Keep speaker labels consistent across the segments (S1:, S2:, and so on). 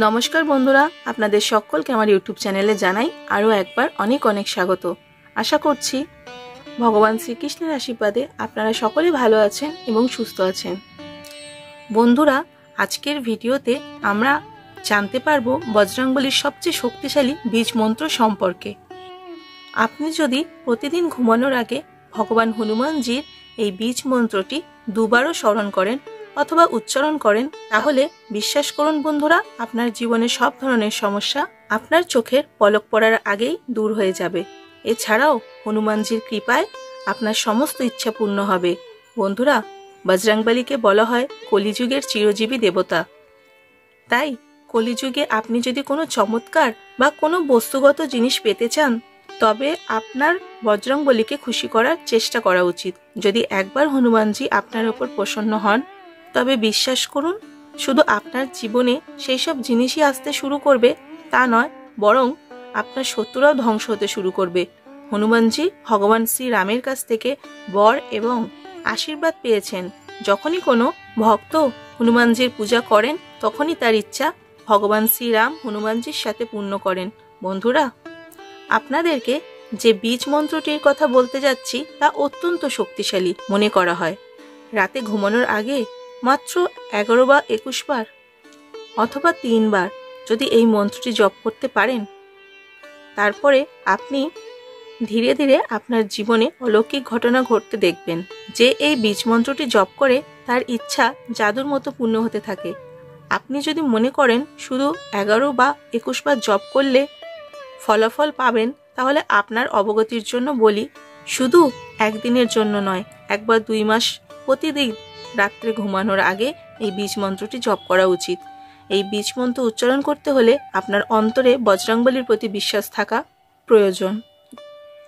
S1: নমস্কার বন্ধুরা, আপনাদের সকলকে আমার ইউটিউব চ্যানেলে জানাই আরও একবার অনেক অনেক স্বাগত। আশা করছি ভগবান শ্রীকৃষ্ণের আশীর্বাদে আপনারা সকলেই ভালো আছেন এবং সুস্থ আছেন। বন্ধুরা, আজকের ভিডিওতে আমরা জানতে পারবো বজরংবলীর সবচেয়ে শক্তিশালী বীজ মন্ত্র সম্পর্কে। আপনি যদি প্রতিদিন ঘুমানোর আগে ভগবান হনুমানজির এই বীজ মন্ত্রটি দুবারও স্মরণ করেন অথবা উচ্চারণ করেন, তাহলে বিশ্বাস করুন বন্ধুরা, আপনার জীবনের সব ধরনের সমস্যা আপনার চোখের পলক পড়ার আগেই দূর হয়ে যাবে। এছাড়াও হনুমানজির কৃপায় আপনার সমস্ত ইচ্ছা পূর্ণ হবে। বন্ধুরা, বজরংবলীকে বলা হয় কলিযুগের চিরজীবী দেবতা। তাই কলিযুগে আপনি যদি কোনো চমৎকার বা কোনো বস্তুগত জিনিস পেতে চান, তবে আপনার বজরংবলীকে খুশি করার চেষ্টা করা উচিত। যদি একবার হনুমানজি আপনার ওপর প্রসন্ন হন, তবে বিশ্বাস করুন, শুধু আপনার জীবনে সেই সব জিনিসই আসতে শুরু করবে তা নয়, বরং আপনার শত্রুরাও ধ্বংস হতে শুরু করবে। হনুমানজি ভগবান শ্রীরামের কাছ থেকে বর এবং আশীর্বাদ পেয়েছেন। যখনই কোনো ভক্ত হনুমানজির পূজা করেন, তখনই তার ইচ্ছা ভগবান শ্রীরাম হনুমানজির সাথে পূর্ণ করেন। বন্ধুরা, আপনাদেরকে যে বীজ মন্ত্রটির কথা বলতে যাচ্ছি তা অত্যন্ত শক্তিশালী মনে করা হয়। রাতে ঘুমানোর আগে মাত্র 11 বা 21 বার অথবা 3 বার যদি এই মন্ত্রটি জপ করতে পারেন, তারপরে আপনি ধীরে ধীরে আপনার জীবনে অলৌকিক ঘটনা ঘটতে দেখবেন। যে এই বীজ মন্ত্রটি জপ করে তার ইচ্ছা জাদুর মতো পূর্ণ হতে থাকে। আপনি যদি মনে করেন শুধু 11 বা 21 বার জপ করলে ফলাফল পাবেন, তাহলে আপনার অবগতির জন্য বলি, শুধু একদিনের জন্য নয়, 1 বা 2 মাস প্রতিদিন রাত্রে ঘুমানোর আগে এই বীজ মন্ত্রটি জপ করা উচিত। এই বীজ মন্ত্র উচ্চারণ করতে হলে আপনার অন্তরে বজরংবলীর প্রতি বিশ্বাস থাকা প্রয়োজন।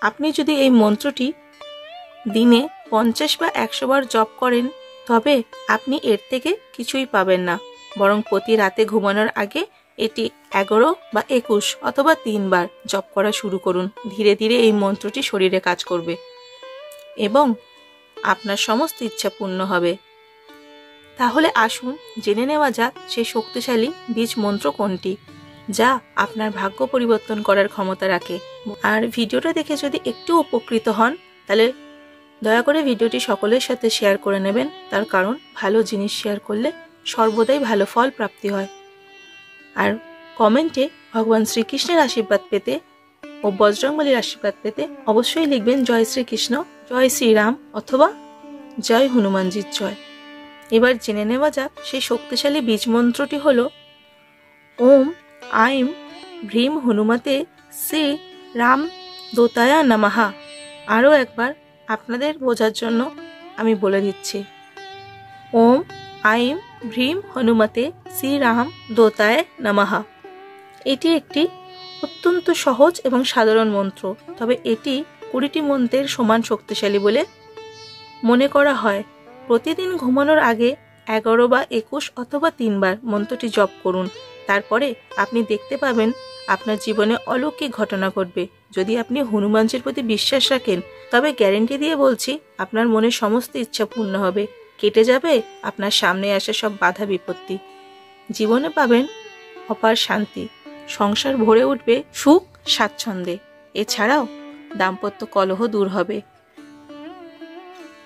S1: আপনি যদি এই মন্ত্রটি দিনে 50 বা 100 বার জপ করেন, তবে আপনি এর থেকে কিছুই পাবেন না, বরং প্রতি রাতে ঘুমানোর আগে এটি 11 বা 21 অথবা 3 বার জপ করা শুরু করুন। ধীরে ধীরে এই মন্ত্রটি শরীরে কাজ করবে এবং আপনার সমস্ত ইচ্ছা পূর্ণ হবে। তাহলে আসুন জেনে নেওয়া যাক সেই শক্তিশালী বীজ মন্ত্র কোনটি, যা আপনার ভাগ্য পরিবর্তন করার ক্ষমতা রাখে। আর ভিডিওটা দেখে যদি একটু উপকৃত হন, তাহলে দয়া করে ভিডিওটি সকলের সাথে শেয়ার করে নেবেন। তার কারণ, ভালো জিনিস শেয়ার করলে সর্বদাই ভালো ফল প্রাপ্তি হয়। আর কমেন্টে ভগবান শ্রীকৃষ্ণের আশীর্বাদ পেতে ও বজরংবলীর আশীর্বাদ পেতে অবশ্যই লিখবেন জয় শ্রীকৃষ্ণ, জয় শ্রীরাম অথবা জয় হনুমানজির জয়। এবার জেনে নেওয়া যাক সেই শক্তিশালী বীজ মন্ত্রটি হল ওম আইম ভ্রীম হনুমতে শ্রী রাম দূতায় নমঃ। আরও একবার আপনাদের বোঝার জন্য আমি বলে দিচ্ছি, ওম আইম ভ্রীম হনুমতে শ্রী রাম দূতায় নমঃ। এটি একটি অত্যন্ত সহজ এবং সাধারণ মন্ত্র, তবে এটি 20টি মন্ত্রের সমান শক্তিশালী বলে মনে করা হয়। প্রতিদিন ঘুমানোর আগে 11 বা 21 অথবা 3 বার মন্ত্রটি জপ করুন। তারপরে আপনি দেখতে পাবেন আপনার জীবনে অলৌকিক ঘটনা ঘটবে। যদি আপনি হনুমানজির প্রতি বিশ্বাস রাখেন, তবে গ্যারেন্টি দিয়ে বলছি আপনার মনের সমস্ত ইচ্ছা পূর্ণ হবে। কেটে যাবে আপনার সামনে আসা সব বাধা বিপত্তি। জীবনে পাবেন অপার শান্তি, সংসার ভরে উঠবে সুখ স্বাচ্ছন্দ্যে। এছাড়াও দাম্পত্য কলহ দূর হবে।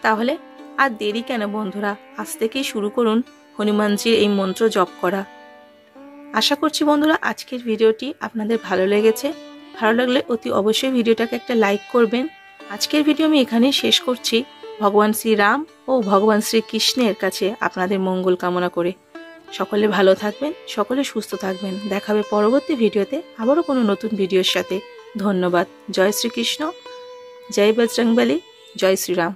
S1: তাহলে আর দেরি কেন বন্ধুরা, আজ থেকেই শুরু করুন হনুমানজির এই মন্ত্র জপ করা। আশা করছি বন্ধুরা আজকের ভিডিওটি আপনাদের ভালো লেগেছে। ভালো লাগলে অতি অবশ্যই ভিডিওটাকে একটা লাইক করবেন। আজকের ভিডিও আমি এখানেই শেষ করছি, ভগবান শ্রীরাম ও ভগবান শ্রীকৃষ্ণের কাছে আপনাদের মঙ্গল কামনা করে। সকলে ভালো থাকবেন, সকলে সুস্থ থাকবেন। দেখা হবে পরবর্তী ভিডিওতে আবারও কোনো নতুন ভিডিওর সাথে। ধন্যবাদ। জয় শ্রীকৃষ্ণ, জয় বজরংবলী, জয় শ্রীরাম।